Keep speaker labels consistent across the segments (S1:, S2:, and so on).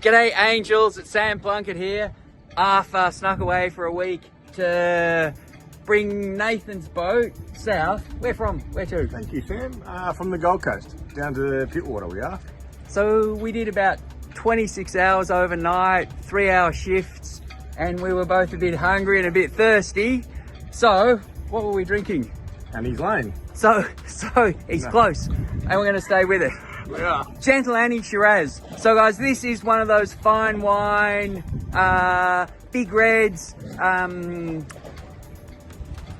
S1: G'day Angels, it's Sam Plunkett here. Arthur snuck away for a week to bring Nathan's boat south. Where from? Where to?
S2: Thank you, Sam. From the Gold Coast, down to Pittwater we are.
S1: So we did about 26 hours overnight, 3-hour shifts, and we were both a bit hungry and a bit thirsty. So, what were we drinking?
S2: Annie's Lane.
S1: So he's close, and we're gonna stay with it.
S2: We are.
S1: Gentle Annie Shiraz. So guys, this is one of those fine wine, big reds.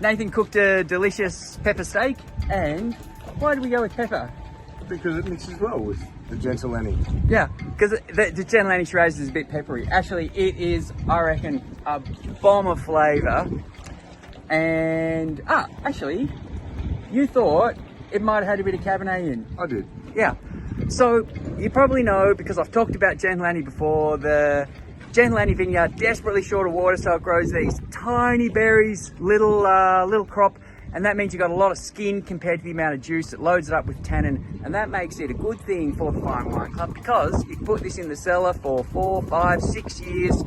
S1: Nathan cooked a delicious pepper steak. And why did we go with pepper?
S2: Because it mixes well with the Gentle Annie.
S1: Yeah, because the Gentle Annie Shiraz is a bit peppery. Actually, it is, I reckon, a bomb of flavour. And, actually, you thought it might have had a bit of Cabernet in.
S2: I did.
S1: Yeah. So you probably know, because I've talked about Gentle Annie before, the Gentle Annie vineyard desperately short of water, so it grows these tiny berries, little crop, and that means you've got a lot of skin compared to the amount of juice. It loads it up with tannin, and that makes it a good thing for the Fine Wine Club, because you put this in the cellar for 4, 5, 6 years,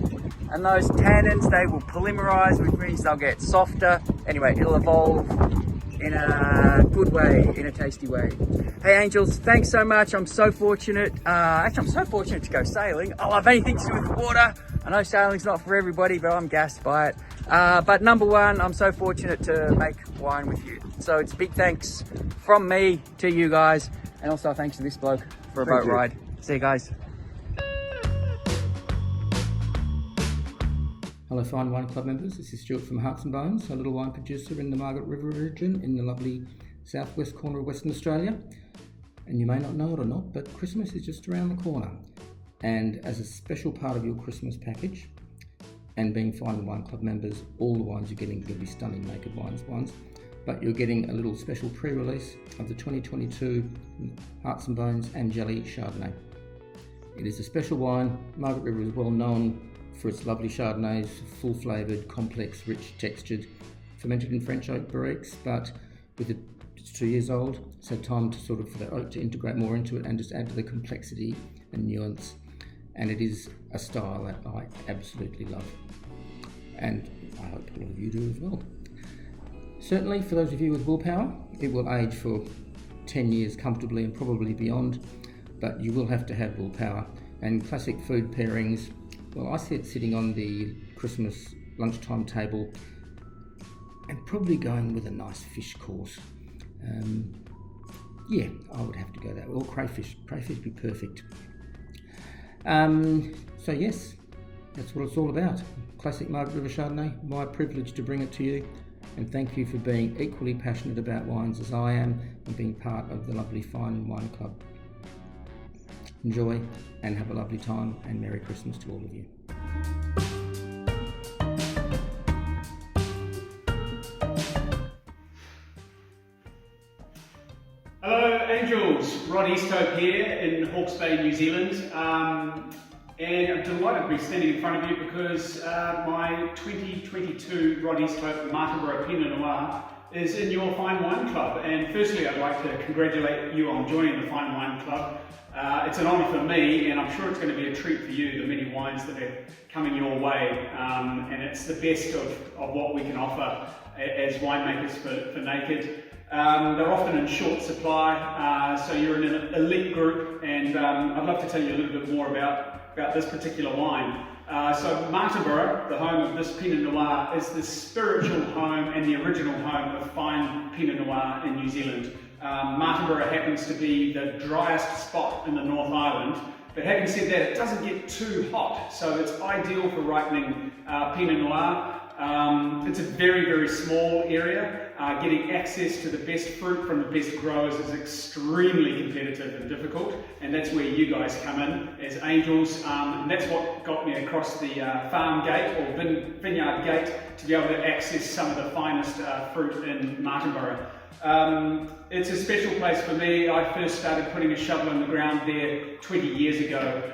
S1: and those tannins, they will polymerize, which means they'll get softer. Anyway, it'll evolve in a good way, in a tasty way. Hey Angels, thanks so much. I'm so fortunate. Actually, I'm so fortunate to go sailing. I love anything to do with water. I know sailing's not for everybody, but I'm gassed by it. But number one, I'm so fortunate to make wine with you. So it's big thanks from me to you guys, and also thanks to this bloke for a boat ride. See you guys.
S3: Hello Fine Wine Club members, this is Stuart from Hearts and Bones, a little wine producer in the Margaret River region in the lovely southwest corner of Western Australia. And you may not know it or not, but Christmas is just around the corner. And as a special part of your Christmas package, and being Fine Wine Club members, all the wines you're getting are going to be stunning Naked Wines wines, but you're getting a little special pre-release of the 2022 Hearts and Bones and Jelly Chardonnay. It is a special wine. Margaret River is well known for its lovely Chardonnays, full flavoured, complex, rich textured, fermented in French oak barriques, but it's 2 years old, so time to for the oak to integrate more into it and just add to the complexity and nuance. And it is a style that I absolutely love, and I hope a lot of you do as well. Certainly for those of you with willpower, it will age for 10 years comfortably and probably beyond, but you will have to have willpower. And classic food pairings, well, I see it sitting on the Christmas lunchtime table and probably going with a nice fish course. Yeah, I would have to go that way. Or crayfish. Crayfish would be perfect. So yes, that's what it's all about. Classic Margaret River Chardonnay. My privilege to bring it to you. And thank you for being equally passionate about wines as I am and being part of the lovely Fine Wine Club. Enjoy and have a lovely time, and Merry Christmas to all of you.
S4: Hello Angels, Rod Easthope here in Hawke's Bay, New Zealand, and I'm delighted to be standing in front of you because my 2022 Rod Easthope Martinborough Pinot Noir is in your Fine Wine Club. And firstly, I'd like to congratulate you on joining the Fine Wine Club. It's an honour for me, and I'm sure it's going to be a treat for you, the many wines that are coming your way, and it's the best of what we can offer as winemakers for Naked. They're often in short supply, so you're in an elite group, and I'd love to tell you a little bit more about this particular wine. So Martinborough, the home of this Pinot Noir, is the spiritual home and the original home of fine Pinot Noir in New Zealand. Martinborough happens to be the driest spot in the North Island, but having said that, it doesn't get too hot, so it's ideal for ripening Pinot Noir. It's a very, very small area. Getting access to the best fruit from the best growers is extremely competitive and difficult, and that's where you guys come in as Angels, and that's what got me across the farm gate or vineyard gate to be able to access some of the finest fruit in Martinborough. It's a special place for me. I first started putting a shovel in the ground there 20 years ago.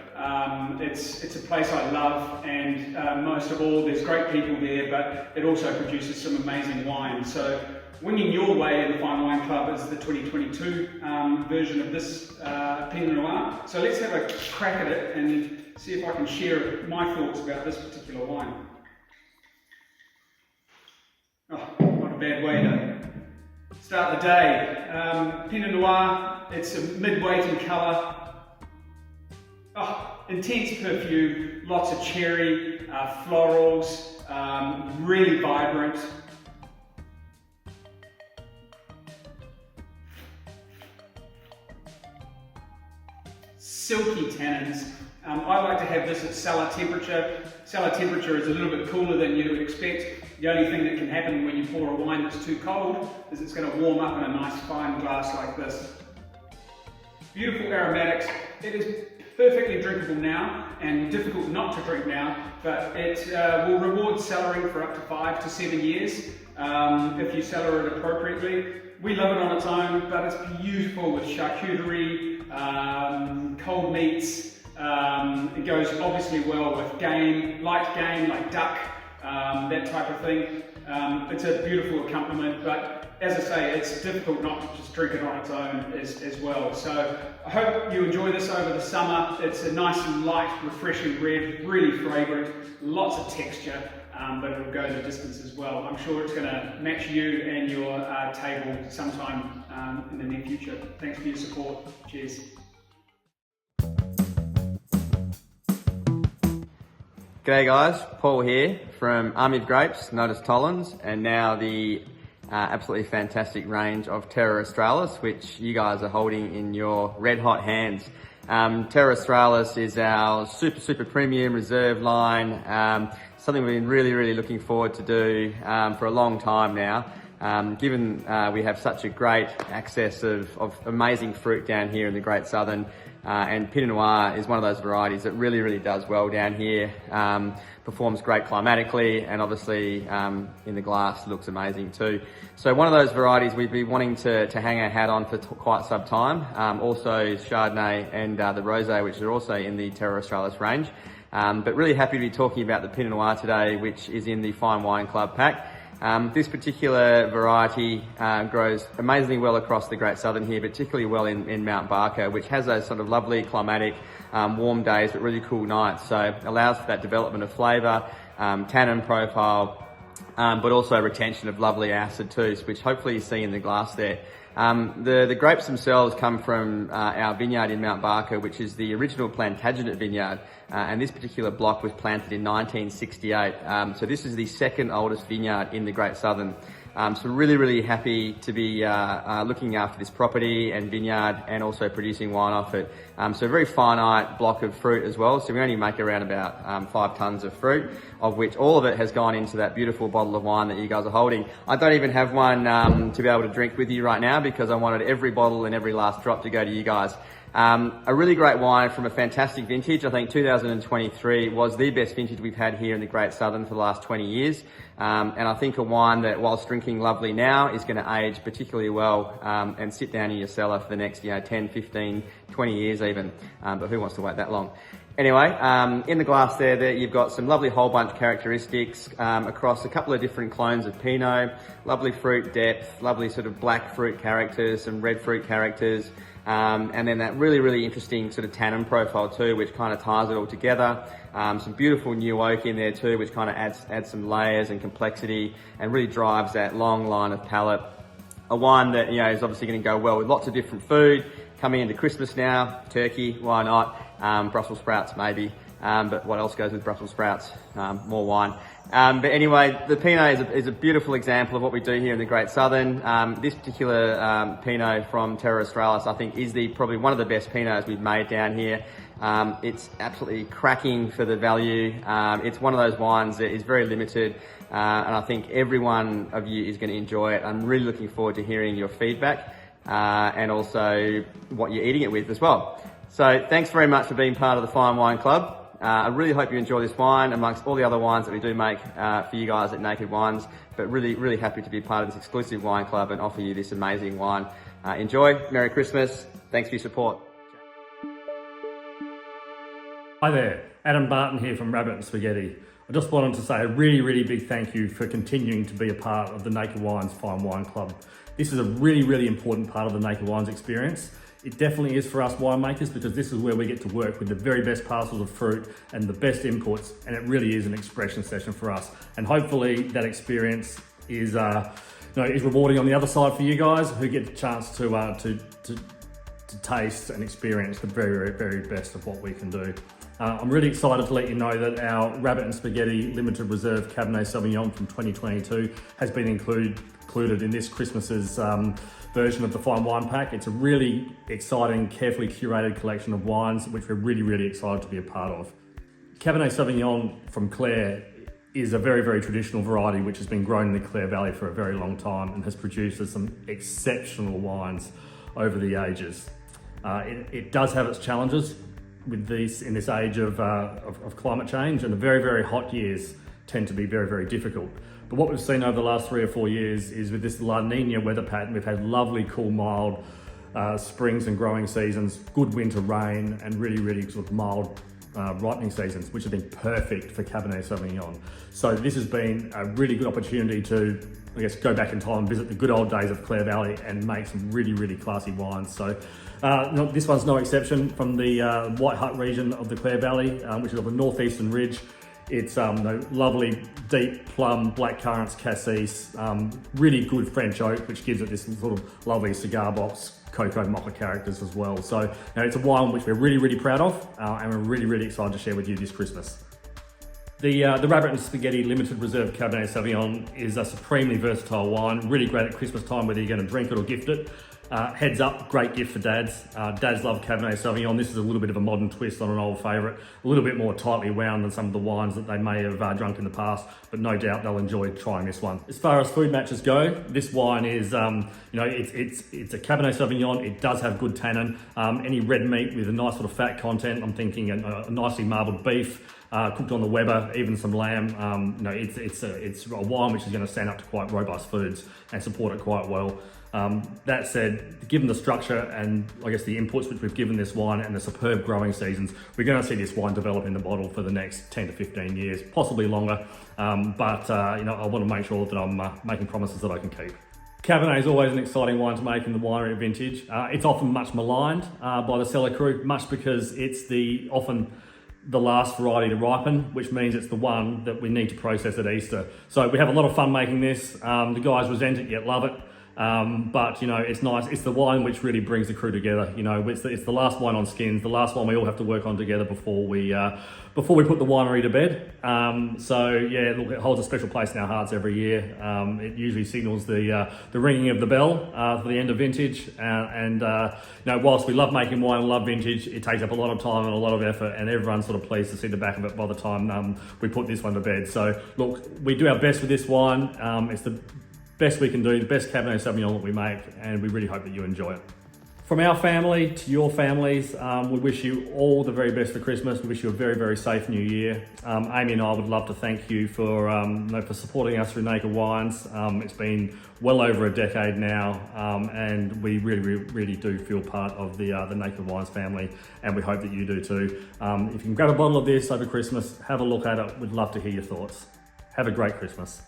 S4: It's a place I love, and most of all, there's great people there, but it also produces some amazing wine. So winging your way in the Fine Wine Club is the 2022 version of this Pinot Noir. So let's have a crack at it and see if I can share my thoughts about this particular wine. Oh, not a bad way to start the day. Pinot Noir, it's a mid-weight in colour. Oh, intense perfume, lots of cherry, florals, really vibrant. Silky tannins. I like to have this at cellar temperature. Cellar temperature is a little bit cooler than you would expect. The only thing that can happen when you pour a wine that's too cold is it's going to warm up in a nice fine glass like this. Beautiful aromatics. It is perfectly drinkable now and difficult not to drink now, but it will reward cellaring for up to 5 to 7 years if you cellar it appropriately. We love it on its own, but it's beautiful with charcuterie, cold meats. It goes obviously well with game, light game like duck, that type of thing. It's a beautiful accompaniment, but as I say, it's difficult not to just drink it on its own as well. So I hope you enjoy this over the summer. It's a nice and light, refreshing red, really fragrant, lots of texture, but it'll go the distance as well. I'm sure it's going to match you and your table sometime in the near future. Thanks for your support. Cheers.
S1: G'day guys, Paul here from Army of Grapes, Notice Tollins, and now the absolutely fantastic range of Terra Australis, which you guys are holding in your red hot hands. Terra Australis is our super premium reserve line, something we've been really looking forward to do for a long time now. Given we have such a great access of amazing fruit down here in the Great Southern, and Pinot Noir is one of those varieties that really does well down here, performs great climatically, and obviously in the glass looks amazing too. So one of those varieties we've been wanting to hang our hat on for quite some time. Also Chardonnay and the Rosé, which are also in the Terra Australis range. But really happy to be talking about the Pinot Noir today, which is in the Fine Wine Club pack. This particular variety grows amazingly well across the Great Southern here, particularly well in Mount Barker, which has those sort of lovely climatic, warm days but really cool nights. So allows for that development of flavour, tannin profile, but also retention of lovely acid too, which hopefully you see in the glass there. The grapes themselves come from our vineyard in Mount Barker, which is the original Plantagenet vineyard, and this particular block was planted in 1968. So this is the second oldest vineyard in the Great Southern. So really happy to be looking after this property and vineyard and also producing wine off it. So a very finite block of fruit as well. So we only make around about 5 tons of fruit, of which all of it has gone into that beautiful bottle of wine that you guys are holding. I don't even have one to be able to drink with you right now because I wanted every bottle and every last drop to go to you guys. A really great wine from a fantastic vintage. I think 2023 was the best vintage we've had here in the Great Southern for the last 20 years. And I think a wine that, whilst drinking lovely now, is going to age particularly well and sit down in your cellar for the next 10, 15, 20 years even. But who wants to wait that long? Anyway, in the glass there you've got some lovely whole bunch characteristics across a couple of different clones of Pinot, lovely fruit depth, lovely sort of black fruit characters, some red fruit characters, and then that really interesting sort of tannin profile too, which kind of ties it all together. Some beautiful new oak in there too, which kind of adds some layers and complexity and really drives that long line of palate. A wine that is obviously going to go well with lots of different food. Coming into Christmas now, turkey, why not? Brussels sprouts maybe, but what else goes with Brussels sprouts? More wine. But anyway, the Pinot is a beautiful example of what we do here in the Great Southern. This particular Pinot from Terra Australis, I think, is probably one of the best Pinots we've made down here. It's absolutely cracking for the value. It's one of those wines that is very limited, and I think every one of you is going to enjoy it. I'm really looking forward to hearing your feedback and also what you're eating it with as well. So thanks very much for being part of the Fine Wine Club. I really hope you enjoy this wine amongst all the other wines that we do make for you guys at Naked Wines, but really happy to be part of this exclusive wine club and offer you this amazing wine. Enjoy, Merry Christmas, thanks for your support.
S5: Hi there, Adam Barton here from Rabbit and Spaghetti. I just wanted to say a really big thank you for continuing to be a part of the Naked Wines Fine Wine Club. This is a really important part of the Naked Wines experience. It definitely is for us winemakers, because this is where we get to work with the very best parcels of fruit and the best inputs, and it really is an expression session for us. And hopefully that experience is is rewarding on the other side for you guys, who get the chance to taste and experience the very best of what we can do. I'm really excited to let you know that our Rabbit and Spaghetti Limited Reserve Cabernet Sauvignon from 2022 has been included in this Christmas's version of the Fine Wine Pack. It's a really exciting, carefully curated collection of wines, which we're really excited to be a part of. Cabernet Sauvignon from Clare is a very traditional variety which has been grown in the Clare Valley for a very long time and has produced some exceptional wines over the ages. It does have its challenges with these in this age of climate change, and the very hot years tend to be very difficult. But what we've seen over the last 3 or 4 years is with this La Nina weather pattern, we've had lovely, cool, mild springs and growing seasons, good winter rain, and really sort of mild ripening seasons, which have been perfect for Cabernet Sauvignon. So this has been a really good opportunity to, I guess, go back in time and visit the good old days of Clare Valley and make some really classy wines. So this one's no exception, from the White Hut region of the Clare Valley, which is on the northeastern ridge. It's lovely, deep plum, black currants, cassis, really good French oak, which gives it this sort of lovely cigar box, cocoa mocha characters as well. So it's a wine which we're really proud of, and we're really excited to share with you this Christmas. The Rabbit and Spaghetti Limited Reserve Cabernet Sauvignon is a supremely versatile wine, really great at Christmas time, whether you're going to drink it or gift it. Heads up, great gift for dads. Dads love Cabernet Sauvignon. This is a little bit of a modern twist on an old favourite, a little bit more tightly wound than some of the wines that they may have drunk in the past, but no doubt they'll enjoy trying this one. As far as food matches go, this wine is, it's a Cabernet Sauvignon. It does have good tannin. Any red meat with a nice sort of fat content, I'm thinking a nicely marbled beef, cooked on the Weber, even some lamb. It's a wine which is going to stand up to quite robust foods and support it quite well. That said, given the structure and I guess the inputs which we've given this wine and the superb growing seasons, we're going to see this wine develop in the bottle for the next 10 to 15 years, possibly longer. I want to make sure that I'm making promises that I can keep. Cabernet is always an exciting wine to make in the winery at vintage. It's often much maligned by the cellar crew, much because it's often the last variety to ripen, which means it's the one that we need to process at Easter. So we have a lot of fun making this. The guys resent it yet love it. But it's nice. It's the wine which really brings the crew together. It's the last wine on skins, the last one we all have to work on together before we put the winery to bed. It holds a special place in our hearts every year. It usually signals the ringing of the bell for the end of vintage. Whilst we love making wine and love vintage, it takes up a lot of time and a lot of effort, and everyone's sort of pleased to see the back of it by the time we put this one to bed. So look, we do our best with this wine. It's the best we can do, the best Cabernet Sauvignon that we make, and we really hope that you enjoy it. From our family to your families, we wish you all the very best for Christmas. We wish you a very safe new year. Amy and I would love to thank you for supporting us through Naked Wines. It's been well over a decade now, and we really do feel part of the Naked Wines family, and we hope that you do too. If you can grab a bottle of this over Christmas, have a look at it. We'd love to hear your thoughts. Have a great Christmas.